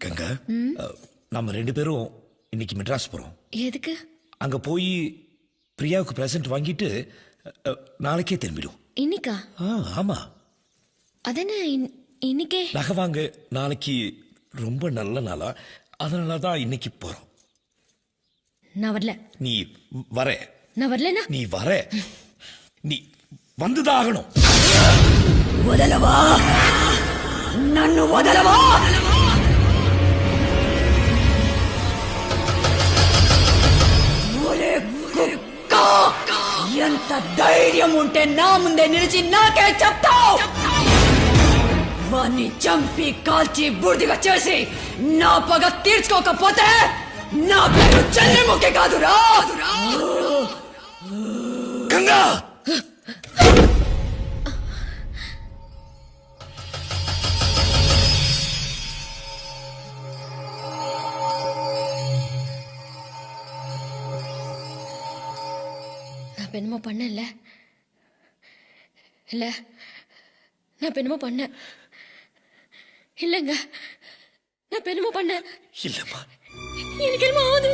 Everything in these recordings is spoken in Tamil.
கங்கா, நம்ம 2 பேரும் இன்னைக்கு மெட்ராஸ் போறோம். எதுக்கு? அங்க போய் பிரியாவுக்கு பிரசன்ட் வாங்கிட்டு நாளைக்கே திரும்பிடும். இன்னைக்கா? ஆமா. அதென்ன இன்னைக்கே? நகை வாங்க நாளைக்கு ரொம்ப நல்ல நாளா, அதனாலதான் இன்னைக்கு போறோம். நான் வரல. நீ வர. நான் வரலனா? நீ வர. நீ வந்துதான் ஆகணும். వదలవా నన్ను వదలవా ఒరే కుక్క ఎంత ధైర్యం ఉంటే నా ముందే నిలిచి నాకే చెప్తావు వాణ్ణి చంపి కాల్చి బూడిదగా చేసి నా పగ తీర్చుకోకపోతే నా పేరు చంద్రముఖి కాదురా గంగా, நான் என்னமோ பண்ணல. இல்ல, நான் என்னமோ பண்ண இல்லங்க. நான் என்னமோ பண்ண இல்லம்மா. எனக்கு என்னமோ ஆகுது.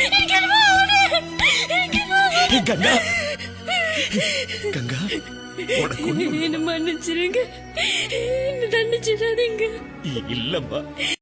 எனக்கு என்னமோ ஆகுது. எனக்கு என்னமோ ஆகுது. கங்கா, கங்கா, உனக்கு என்ன மன்னிச்சிருங்க. என்ன தண்டிச்சிடாதீங்க. இல்லம்மா.